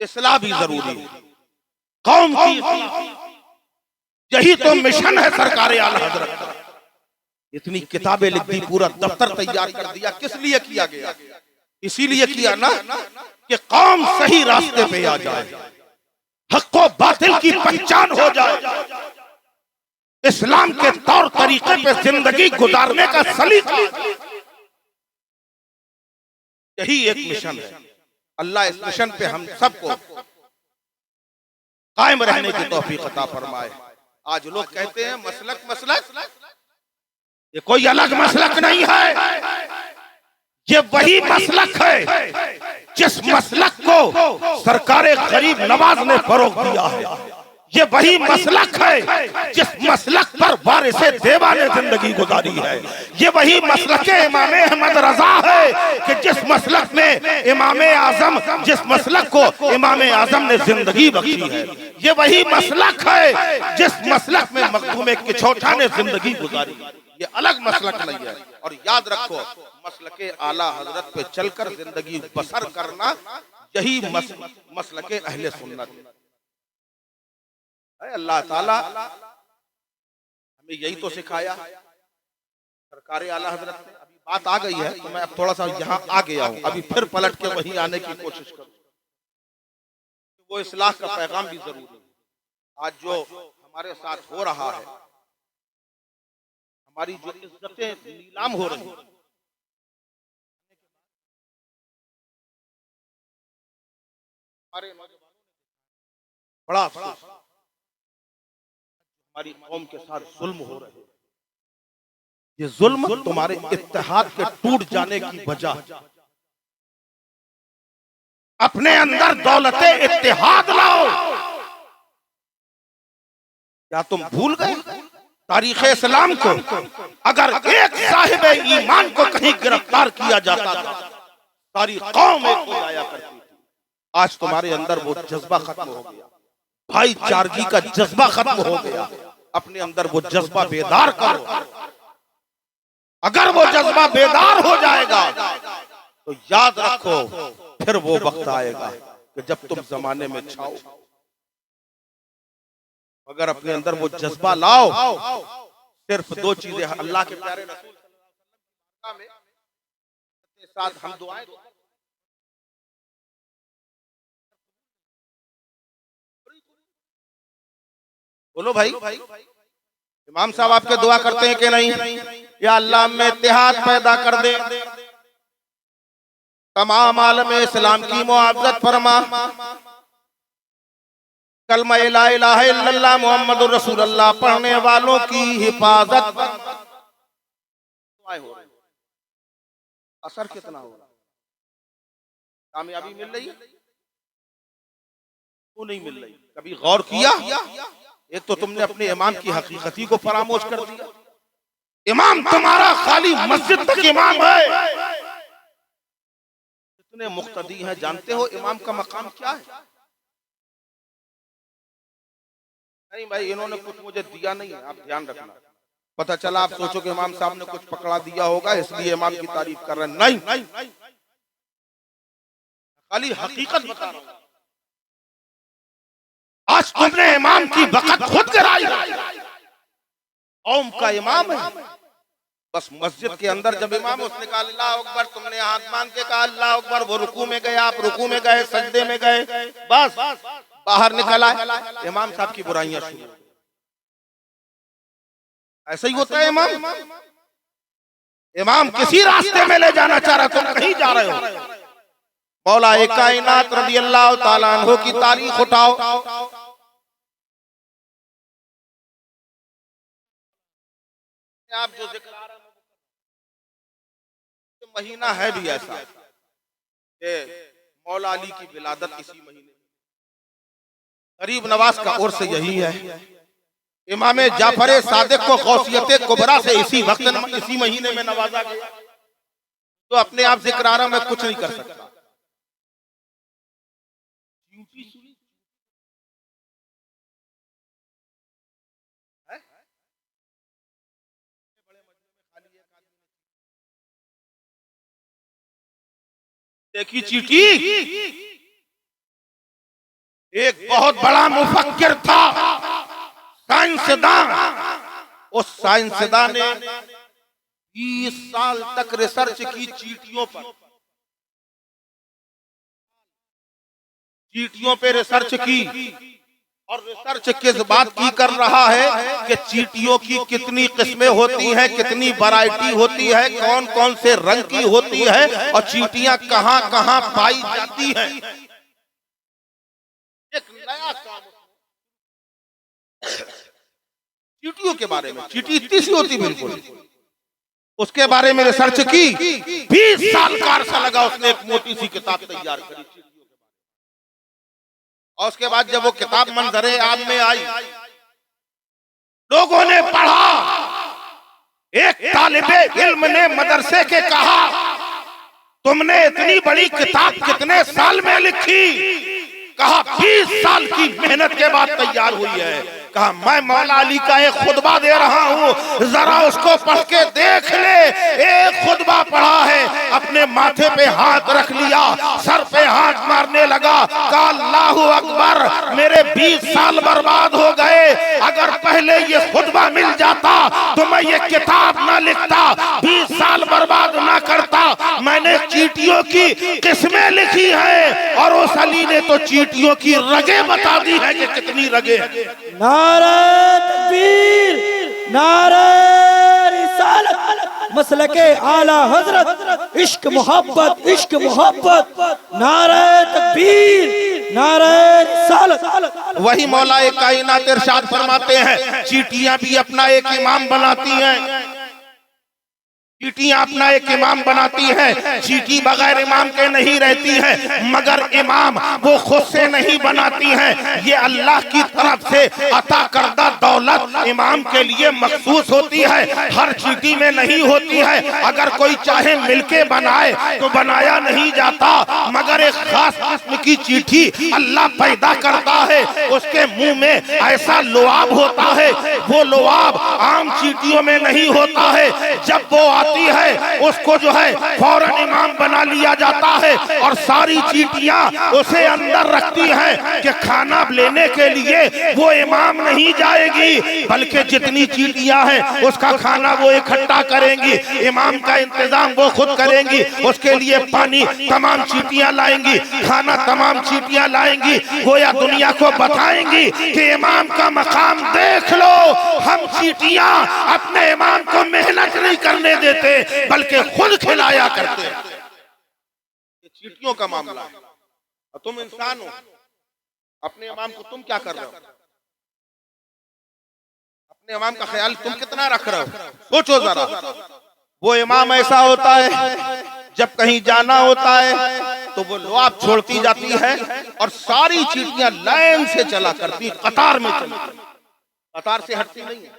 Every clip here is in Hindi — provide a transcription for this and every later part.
इस्लाह भी जरूरी है, कौम की इस्लाह। यही तो मिशन है सरकार आला हजरत का। इतनी किताबें लिख दी, पूरा दफ्तर तैयार कर दिया, किस लिए किया गया? इसीलिए किया ना कि कौम सही रास्ते पे आ जाए, हक व बातिल की पहचान हो जाए, इस्लाम के तौर तरीके पे जिंदगी गुजारने का सलीका। यही एक मिशन है। अल्लाह इस मिशन पे हम सबको कायम रहने की तौफीक अता फरमाए। आज लोग कहते हैं मसलक मसलक, ये कोई अलग मसलक नहीं है, ये वही मसलक है जिस मसलक को सरकारे गरीब नवाज ने फरोग दिया है। ये वही मसलक है जिस मसलक पर वारिसे देवा ने जिंदगी गुजारी है। ये वही मसलक इमाम अहमद रजा है कि जिस मसलक में इमाम आजम, जिस मसलक को इमाम आजम ने जिंदगी बख्शी है। ये वही मसलक है जिस मसलक में मखदूम किछोटा ने जिंदगी गुजारी। ये अलग मसलक नहीं है। और याद रखो, मसलके आला हजरत पे चलकर जिंदगी बसर करना, यही मसलके अहले सुन्नत है। अल्लाह ताला हमें यही तो सिखाया सरकार आला हजरत ने। अभी बात आ गई है तो मैं अब थोड़ा सा यहाँ आ गया हूँ, अभी फिर पलट के वहीं आने की कोशिश करूँ। वो इस्लाह का पैगाम भी जरूरी है। आज जो हमारे साथ हो रहा है, हमारी जो इज्जतें नीलाम हो रही है, हमारे बड़ा अफसोस, हमारी कौम के साथ जुल्म हो रहे हैं। ये जुल्म तुम्हारे इत्तेहाद के टूट जाने की वजह, अपने अंदर दौलते इत्तेहाद लाओ। क्या तुम भूल गए तारीख इस्लाम को? अगर एक साहिब ईमान को कहीं गिरफ्तार किया जाता था, सारी कौम एक हो जाया करती थी। आज तुम्हारे अंदर वो जज्बा खत्म हो गया, भाईचारगी का जज्बा खत्म हो गया। अपने अंदर वो जज्बा बेदार करो। अगर वो जज्बा बेदार हो जाएगा तो याद रखो, फिर वो वक्त आएगा कि जब तुम जमाने में छाओ। अगर अपने अंदर वो जज्बा लाओ, सिर्फ दो चीजें अल्लाह के प्यारे रसूल के साथ हम दुआएं, बोलो भाई, इमाम साहब आपके दुआ करते हैं कि नहीं? या अल्लाह में इत्तेहाद पैदा कर दे, तमाम आलम इस्लाम की मुआवजत फरमा, कलमा ला इलाहा इल्लल्लाह मुहम्मदुर रसूलुल्लाह पढ़ने वालों की हिफाजत। असर कितना हो रहा, कामयाबी मिल रही है, क्यों नहीं मिल रही? कभी गौर किया? एक तो तुमने अपने इमाम की हकीकती को फरामोश कर दिया। इमाम तुम्हारा खाली मस्जिद तक इमाम है। कितने मुक्तदी हैं जानते हो इमाम का मकाम क्या है? नहीं भाई, इन्होंने कुछ मुझे दिया नहीं है, आप ध्यान रखना। पता चला आप सोचो कि इमाम साहब ने कुछ पकड़ा दिया होगा इसलिए इमाम की तारीफ कर रहे हैं। नहीं, खाली हकीकत बता रहा हूं। आज तुमने इमाम की वक़्त खुद गिराई। कौम का इमाम है, बस मस्जिद के अंदर जब इमाम उसने कहा अल्लाह अकबर, तुमने हाथ मान के कहा अल्लाह अकबर, वो रुकू में गए, आप रुकू में गए, सजदे में गए, बस बाहर निकल आए, इमाम साहब की बुराइयां शुरू। ऐसा ही होता है इमाम। इमाम किसी रास्ते में ले जाना चाह रहा, तुम कहीं जा रहे हो। मौला कायनात रज़ियल्लाहु ताला अन्हु की तारीख उठाओ। आप जो जिक्र आ रहे हैं, महीना है भी ऐसा कि मौला अली की विलादत इसी महीने, गरीब नवाज का उर्स यही है, इमाम जाफर सादिक को गौसियत कुबरा से इसी वक्त इसी महीने में नवाजा गया। तो अपने आप जिक्र आ रहा, मैं कुछ नहीं कर सकता। देखी चीटी एक बहुत बड़ा मुफक्किर था, साइंसदान। उस साइंसदान ने 20 साल तक रिसर्च की चींटियों पर, चींटियों पे रिसर्च की। और रिसर्च किस बात की कर रहा है कि चींटियों की कितनी किस्में होती हैं, कितनी वैरायटी होती है, कौन कौन से रंग की होती है, और चींटियां कहां कहां पाई जाती हैं। एक नया काम चींटियों के बारे में, चींटी इतनी सी होती बिल्कुल, उसके बारे में रिसर्च की। 20 साल का अरसा लगा उसने एक मोटी सी किताब तैयार करी। और उसके बाद जब वो किताब मंजरे आम में आई, लोगों ने पढ़ा। एक तालिबे इल्म ने मदरसे के कहा, तुमने इतनी बड़ी किताब कितने साल में लिखी? कहा 20 साल की मेहनत के बाद तैयार हुई है। कहा मैं मौला अली का एक खुतबा दे रहा हूँ, जरा उसको पढ़ के देख ले। एक खुतबा पढ़ा है, अपने माथे पे हाथ रख लिया, सर पे हाथ मारने लगा, कहा अल्लाहु अकबर, मेरे 20 साल बर्बाद हो गए। अगर पहले ये खुतबा मिल जाता तो मैं ये किताब ना लिखता, 20 साल बर्बाद ना करता। मैंने चींटियों की किस्में लिखी है, और उस अली ने तो चींटियों की रगे बता दी है कि कितनी रगे हैं। नारे तकबीर, नारे रिसालत, मसलके आला हजरत, इश्क मोहब्बत, इश्क मोहब्बत, नारे तकबीर, नारे रिसालत। वही मौलाए कायनात इरशाद फरमाते हैं, चींटियां भी अपना एक इमाम बनाती हैं। चींटियां अपना एक इमाम बनाती है। चींटी बगैर इमाम के नहीं रहती है, मगर इमाम वो खुद से नहीं बनाती है। ये अल्लाह की तरफ से अता करदा दौलत इमाम के लिए मखसूस होती है, हर चींटी में नहीं होती है। अगर कोई चाहे मिलके बनाए तो बनाया नहीं जाता, मगर एक खास किस्म की चींटी अल्लाह पैदा करता है। उसके मुंह में ऐसा लुआब होता है, वो लुआब आम चींटियों में नहीं होता है। जब वो है उसको जो है फौरन इमाम बना लिया जाता है, और सारी चींटियां उसे अंदर रखती हैं कि खाना लेने के लिए वो इमाम नहीं जाएगी, बल्कि जितनी चींटियां हैं उसका खाना वो इकट्ठा करेंगी, इमाम का इंतजाम वो खुद करेंगी। उसके लिए पानी तमाम चींटियां लाएंगी, खाना तमाम चींटियां लाएंगी। गोया दुनिया को बताएंगी कि इमाम का मकाम देख लो। हम चींटियां अपने इमाम को मेहनत नहीं करने देते, बल्कि खुद खिलाया करते हैं। ये चींटियों का मामला है। और तुम इंसान हो, अपने इमाम को तुम क्या कर रहे हो? अपने इमाम का ख्याल तुम कितना रख रहे हो? सोचो जरा। वो इमाम ऐसा होता है, जब कहीं जाना होता है तो वो लुआब छोड़ती जाती है, और सारी चींटियां लाइन से चला करती, कतार में चलती, कतार से हटती नहीं है।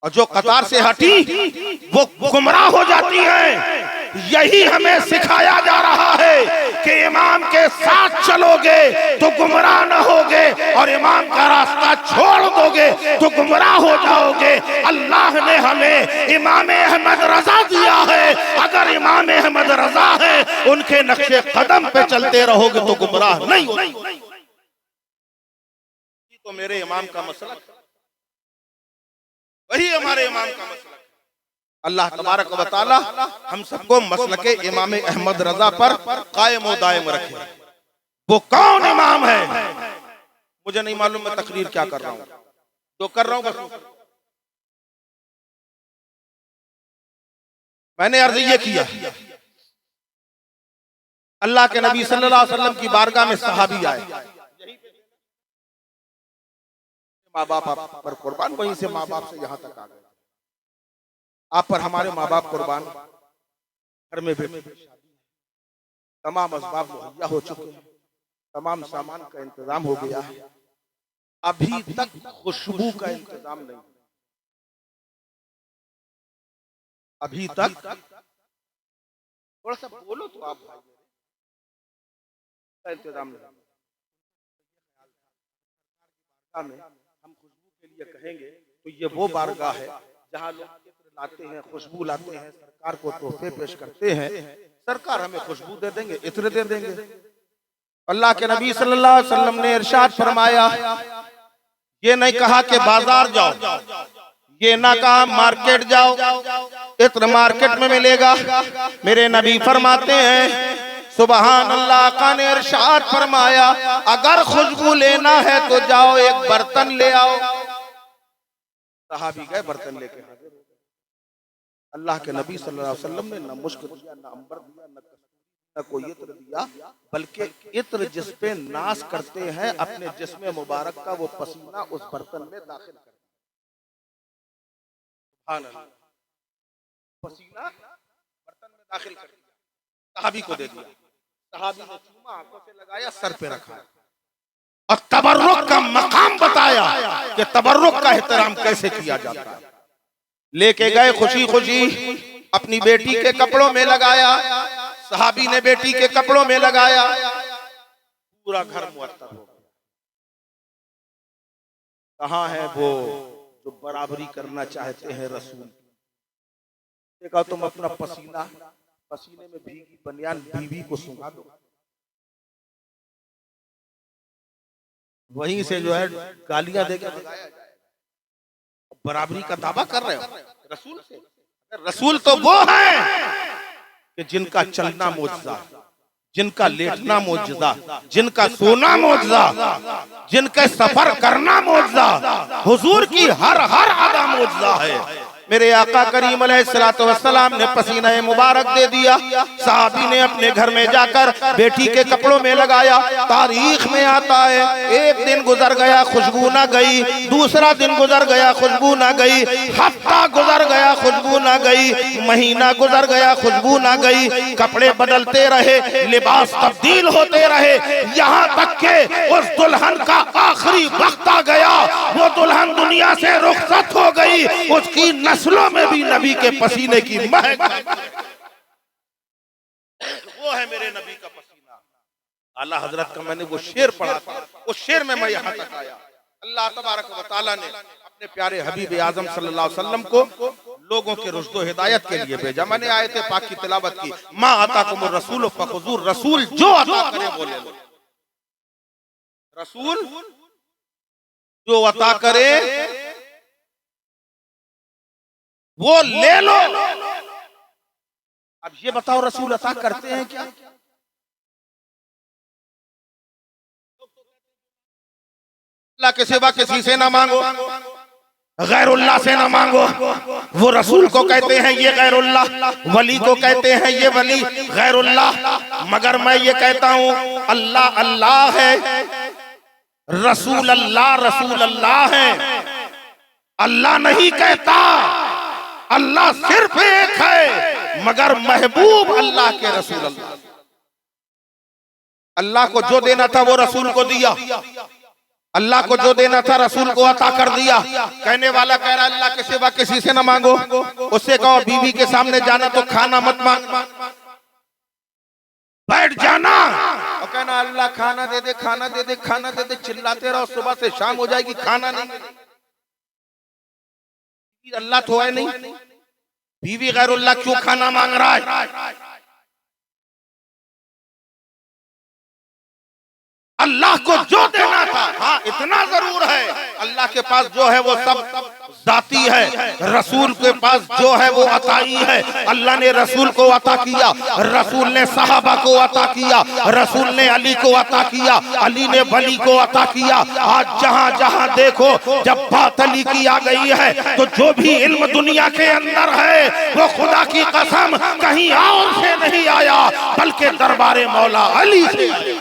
और जो कतार से हटी वो गुमराह हो जाती हैं। यही हमें सिखाया जा रहा है कि इमाम के साथ चलोगे तो गुमराह न होगे, और इमाम का रास्ता छोड़ दोगे तो गुमराह हो जाओगे। अल्लाह ने हमें इमाम अहमद रजा दिया है, अगर इमाम अहमद रजा है, उनके नक्शे कदम पे चलते रहोगे तो गुमराह नहीं होगे। तो मेरे इमाम का मसला, वही हमारे इमाम का मसला। अल्लाह तबारक व तआला हम सबको मसलके इमाम अहमद रजा पर कायम व दायम रखे। वो कौन इमाम है मुझे नहीं मालूम, मैं तकरीर क्या कर रहा हूँ, जो कर रहा हूँ बस मैंने अर्ज ये किया। अल्लाह के नबी सल्लल्लाहु अलैहि वसल्लम की बारगाह में सहाबी आए, माँ बाप आप पर कुर्बान, वहीं से माँ बाप से यहाँ तक आ गए। आप पर हमारे माँ बाप कुर्बान, घर में तमाम असबाब मुहैया हो चुके हैं, तमाम सामान का इंतजाम हो गया है, अभी तक खुशबू का इंतजाम नहीं, अभी तक। थोड़ा सा बोलो तो आप भाई, का इंतजाम नहीं। हम खुशबू के लिए कहेंगे तो ये वो बारगाह है जहाँ लोग इत्र लाते हैं, खुशबू लाते हैं, सरकार को तोहफे पेश करते हैं, सरकार हमें खुशबू दे देंगे, इत्र दे देंगे, अल्लाह के नबी सल्लल्लाहु अलैहि वसल्लम ने इरशाद फरमाया, ये नहीं कहा कि बाजार जाओ, ये ना कहा मार्केट जाओ, इत्र मार्केट में मिलेगा। मेरे नबी फरमाते हैं सुबहान अल्लाह, आका ने इरशाद फरमाया अगर खुशबू लेना है तो जाओ एक बर्तन ले आओ। सहाबी गए बर्तन लेके हाजिर हो गए। अल्लाह के नबी सल्लल्लाहु अलैहि वसल्लम ने न मुश्क दिया, न अंबर दिया, न कोई इत्र दिया, बल्कि इत्र जिस पे नाश करते हैं अपने जिस्म मुबारक का वो पसीना उस बर्तन में दाखिल कर, पसीना बर्तन में दाखिल कर दिया, सहाबी को दे दिया। सहाबी ने चूमा, आंखों से लगाया, सर पे रखा और तबर्रुक का मकाम बताया कि तबर्रुक का एहतराम कैसे किया जाता है। लेके गए खुशी खुशी, अपनी बेटी के कपड़ों में लगाया। सहाबी ने बेटी के कपड़ों में लगाया, पूरा घर मुअत्तर हो गया। कहाँ है वो जो बराबरी करना चाहते हैं रसूल? देखा तुम अपना पसीना, पसीने में भीगी बनियान बीवी को सुंघा दो, वहीं से जो है गालियां देकर भगाया जाए। बराबरी का दावा कर रहे हो रसूल से? रसूल तो वो है कि जिनका चलना मौजज़ा, जिनका लेटना मौजज़ा, जिनका सोना मौजज़ा, जिनके सफर करना मौजज़ा, हुजूर की हर हर अदा मौजज़ा है। मेरे आका करीम अलैहिस्सलातु वस्सलाम ने पसीना मुबारक दे दिया। साहबी ने अपने घर में जाकर बेटी के कपड़ों में लगाया। तारीख में आता है एक दिन गुजर गया खुशबू ना गई, दूसरा दिन गुजर गया खुशबू ना गई, हफ्ता गुजर गया खुशबू ना गई, महीना गुजर गया खुशबू ना गई। कपड़े बदलते रहे, लिबास तब्दील होते रहे, यहाँ तक के उस दुल्हन का आखिरी वक्त आ गया। वो दुल्हन दुनिया से रुखसत हो गई, उसकी नस्लों में भी नबी के पसीने की महक। वो है मेरे नबी का पसीना। आला हजरत का मैंने वो शेर पढ़ा था, उस शेर में मैं यहाँ तक आया। अल्लाह तबारक व तआला ने अपने प्यारे हबीब आजम सल्लल्लाहु अलैहि वसल्लम को लोगों के रुश्द हिदायत के लिए भेजा। मैंने आयत पाक की तिलावत की, मा अताकुमुर रसूल फखुजूर, रसूल जो अता करे वो ले लो। रसूल जो अता करे वो ले लो। अब ये बताओ रसूल अता करते हैं क्या? अल्लाह के सिवा किसी से ना मांगो, गैरुल्लाह से ना मांगो। वो रसूल को कहते हैं ये गैरुल्लाह, वली को कहते हैं ये वली गैरुल्लाह। मगर मैं ये कहता हूं अल्लाह अल्लाह है, रसूल अल्लाह है। अल्लाह नहीं कहता, अल्लाह सिर्फ एक है, मगर महबूब अल्लाह के रसूल अल्लाह। अल्लाह को जो देना था वो रसूल को दिया, अल्लाह को जो देना था रसूल को अता कर दिया। कहने वाला कह रहा अल्लाह के सिवा किसी से ना मांगो। उससे कहो बीवी के सामने जाना तो खाना मत मांग, बैठ जाना और कहना अल्लाह खाना दे दे, खाना दे दे, खाना दे दे, चिल्लाते रहो, सुबह से शाम हो जाएगी खाना नहीं। अल्लाह तो है नहीं, बीवी गैरुल्लाह क्यों खाना मांग रहा है? अल्लाह को जो देना था, हाँ इतना जरूर है, अल्लाह के पास जो है वो सब जाती है, रसूल के पास जो है वो अताई है। अल्लाह ने रसूल को अता किया, रसूल ने सहाबा को अता किया, रसूल ने अली को अता किया, अली ने वली को अता किया। आज जहां जहां देखो जब बात अली की आ गई है तो जो भी इल्म दुनिया के अंदर है वो खुदा की कसम कहीं और से नहीं आया, बल्कि दरबारे मौला अली से।